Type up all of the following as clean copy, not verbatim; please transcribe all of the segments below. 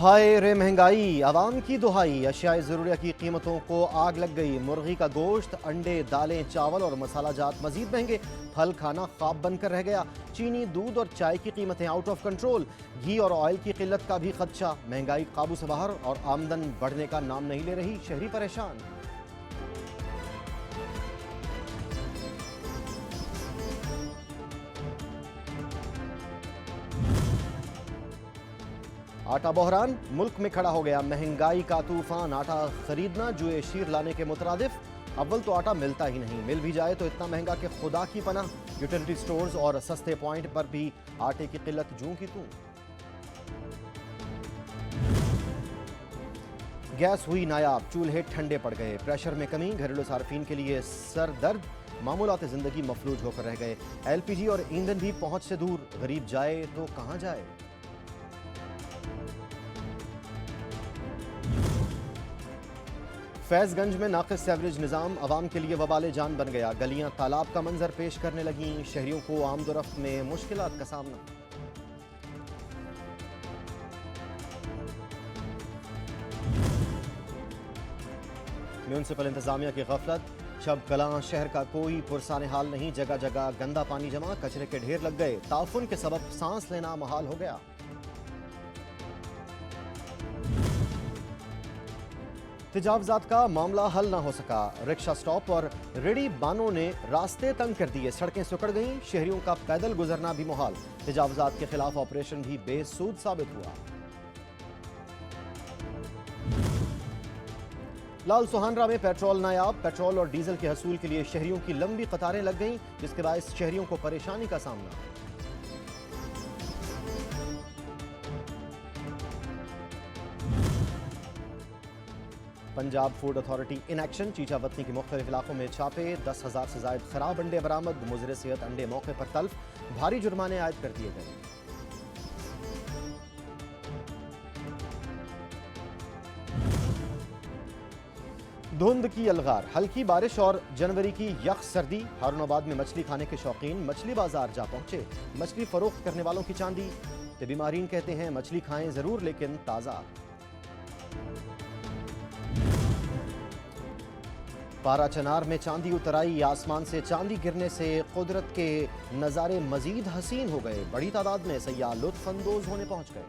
हाय रे महंगाई, आवाम की दुहाई, अशियाए ज़रूरिया की कीमतों को आग लग गई। मुर्गी का गोश्त, अंडे, दालें, चावल और मसाला जात मजीद महंगे। फल खाना ख्वाब बनकर रह गया। चीनी, दूध और चाय की कीमतें आउट ऑफ कंट्रोल। घी और ऑयल की किल्लत का भी खदशा। महंगाई काबू से बाहर और आमदन बढ़ने का नाम नहीं ले रही। शहरी परेशान। आटा बहरान, मुल्क में खड़ा हो गया महंगाई का तूफान। आटा खरीदना जुए शीर लाने के मुतरादिफ। अव्वल तो आटा मिलता ही नहीं, मिल भी जाए तो इतना महंगा कि खुदा की पनाह। यूटिलिटी स्टोर्स और सस्ते पॉइंट पर भी आटे की किल्लत जूं की तूं। गैस हुई नायाब, चूल्हे ठंडे पड़ गए। प्रेशर में कमी, घरेलू सार्फिन के लिए सर दर्द। मामूलात जिंदगी मफलूज होकर रह गए। एलपीजी और ईंधन भी पहुंच से दूर। गरीब जाए तो कहां जाए। फैजगंज में नाकिस सेवरेज निज़ाम अवाम के लिए वबाले जान बन गया। गलियां तालाब का मंजर पेश करने लगीं। शहरियों को आमदोरफ्त में मुश्किलात का सामना। म्यूनसिपल इंतजामिया की गफलत। शब कलां शहर का कोई पुरसाने हाल नहीं। जगह जगह गंदा पानी जमा, कचरे के ढेर लग गए। ताफुन के सबब सांस लेना मुहाल हो गया। तेजावजात का मामला हल ना हो सका। रिक्शा स्टॉप और रेडी बानों ने रास्ते तंग कर दिए। सड़कें सुकड़ गईं। शहरियों का पैदल गुजरना भी मुहाल। तेजावजात के खिलाफ ऑपरेशन भी बेसूद साबित हुआ। लाल सुहानरा में पेट्रोल नायाब। पेट्रोल और डीजल के हसूल के लिए शहरियों की लंबी कतारें लग गईं, जिसके बायस शहरियों को परेशानी का सामना। Punjab food authority in action. Chichawatni के मुख्तलिफ इलाकों में छापे। 10,000 से ज्यादा खराब अंडे बरामद। मुजरे सेहत अंडे मौके पर तल्फ। भारी जुर्माने आयद कर दिए गए। धुंध की अलगार, हल्की बारिश और जनवरी की यख सर्दी। हारूनाबाद में मछली खाने के शौकीन मछली बाजार जा पहुंचे। मछली फरोख्त करने वालों की चांदी। बीमारीन कहते हैं मछली खाएं जरूर लेकिन ताजा। पारा चनार में चांदी उतर आई। आसमान से चांदी गिरने से कुदरत के नज़ारे मजीद हसीन हो गए। बड़ी तादाद में सयाह लुत्फ अंदोज होने पहुंच गए।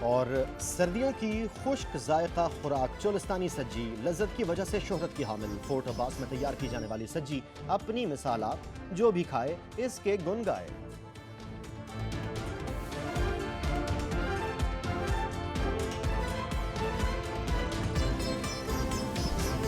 और सर्दियों की खुश्क जायका खुराक चोलिस्तानी सज्जी लज्जत की वजह से शोहरत की हामिल। फोर्ट अब्बास में तैयार की जाने वाली सज्जी अपनी मिसाल आप जो भी खाए इसके गुन गाए।